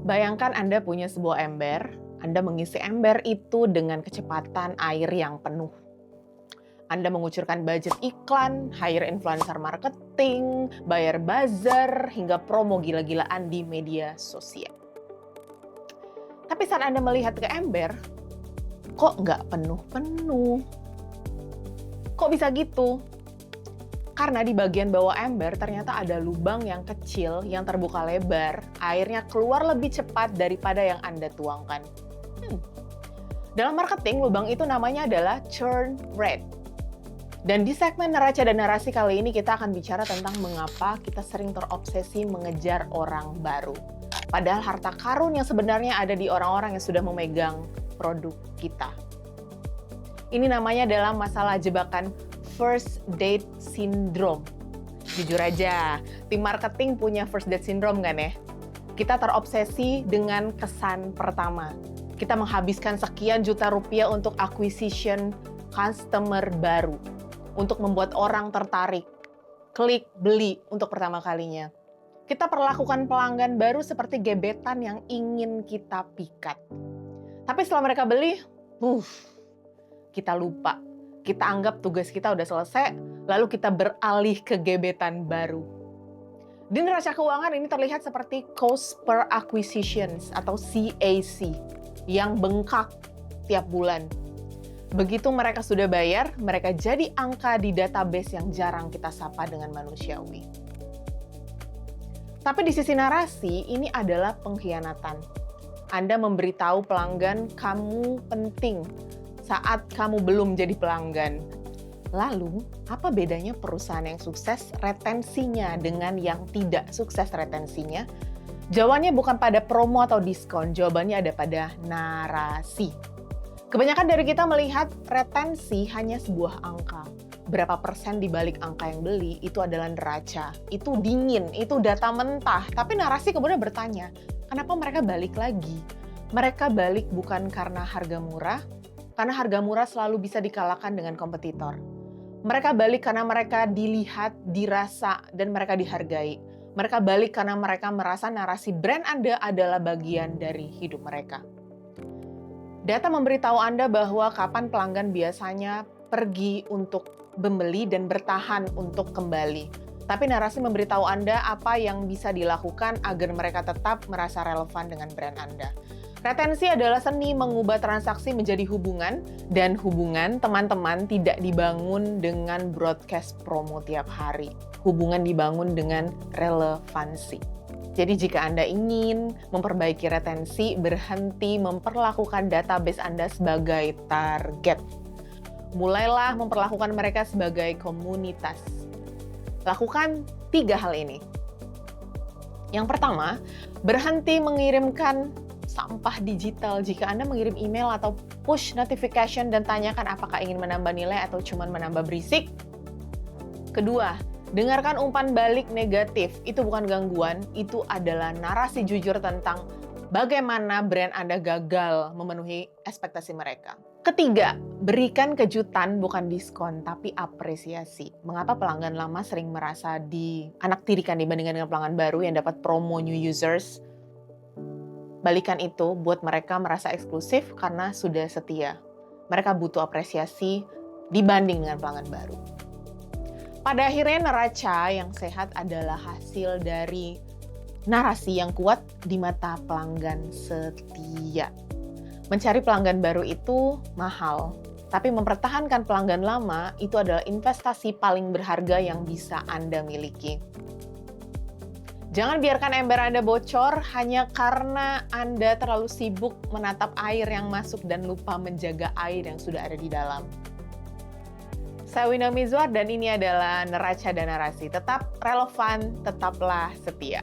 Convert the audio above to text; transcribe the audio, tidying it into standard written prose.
Bayangkan Anda punya sebuah ember, Anda mengisi ember itu dengan kecepatan air yang penuh. Anda mengucurkan budget iklan, hire influencer marketing, bayar buzzer, hingga promo gila-gilaan di media sosial. Tapi saat Anda melihat ke ember, kok nggak penuh-penuh? Kok bisa gitu? Karena di bagian bawah ember ternyata ada lubang yang kecil yang terbuka lebar, airnya keluar lebih cepat daripada yang Anda tuangkan. Dalam marketing, lubang itu namanya adalah churn rate. Dan di segmen neraca dan narasi kali ini kita akan bicara tentang mengapa kita sering terobsesi mengejar orang baru. Padahal harta karun yang sebenarnya ada di orang-orang yang sudah memegang produk kita. Ini namanya adalah masalah jebakan first date syndrome. Jujur aja, tim marketing punya first date syndrome kan ya? Kita terobsesi dengan kesan pertama. Kita menghabiskan sekian juta rupiah untuk acquisition customer baru. Untuk membuat orang tertarik, klik beli untuk pertama kalinya. Kita perlakukan pelanggan baru seperti gebetan yang ingin kita pikat. Tapi setelah mereka beli, kita lupa. Kita anggap tugas kita udah selesai, lalu kita beralih ke gebetan baru. Di neraca keuangan ini terlihat seperti cost per acquisitions atau CAC yang bengkak tiap bulan. Begitu mereka sudah bayar, mereka jadi angka di database yang jarang kita sapa dengan manusiawi. Tapi di sisi narasi, ini adalah pengkhianatan. Anda memberitahu pelanggan kamu penting saat kamu belum jadi pelanggan. Lalu, apa bedanya perusahaan yang sukses retensinya dengan yang tidak sukses retensinya? Jawabannya bukan pada promo atau diskon, jawabannya ada pada narasi. Kebanyakan dari kita melihat retensi hanya sebuah angka. Berapa persen di balik angka yang beli, itu adalah neraca. Itu dingin, itu data mentah. Tapi narasi kemudian bertanya, kenapa mereka balik lagi? Mereka balik bukan karena harga murah, karena harga murah selalu bisa dikalahkan dengan kompetitor. Mereka balik karena mereka dilihat, dirasa, dan mereka dihargai. Mereka balik karena mereka merasa narasi brand Anda adalah bagian dari hidup mereka. Data memberitahu Anda bahwa kapan pelanggan biasanya pergi untuk membeli dan bertahan untuk kembali. Tapi narasi memberitahu Anda apa yang bisa dilakukan agar mereka tetap merasa relevan dengan brand Anda. Retensi adalah seni mengubah transaksi menjadi hubungan, dan hubungan teman-teman tidak dibangun dengan broadcast promo tiap hari. Hubungan dibangun dengan relevansi. Jadi jika Anda ingin memperbaiki retensi, berhenti memperlakukan database Anda sebagai target. Mulailah memperlakukan mereka sebagai komunitas. Lakukan 3 hal ini. Yang pertama, berhenti mengirimkan sampah digital. Jika Anda mengirim email atau push notification dan tanyakan apakah ingin menambah nilai atau cuma menambah berisik. Kedua, dengarkan umpan balik negatif. Itu bukan gangguan, itu adalah narasi jujur tentang bagaimana brand Anda gagal memenuhi ekspektasi mereka. Ketiga, berikan kejutan bukan diskon, tapi apresiasi. Mengapa pelanggan lama sering merasa dianaktirikan dibandingkan dengan pelanggan baru yang dapat promo new users? Balikan itu buat mereka merasa eksklusif karena sudah setia. Mereka butuh apresiasi dibanding dengan pelanggan baru. Pada akhirnya neraca yang sehat adalah hasil dari narasi yang kuat di mata pelanggan setia. Mencari pelanggan baru itu mahal, tapi mempertahankan pelanggan lama itu adalah investasi paling berharga yang bisa Anda miliki. Jangan biarkan ember Anda bocor hanya karena Anda terlalu sibuk menatap air yang masuk dan lupa menjaga air yang sudah ada di dalam. Saya Winda Mizwar dan ini adalah Neraca dan Narasi. Tetap relevan, tetaplah setia.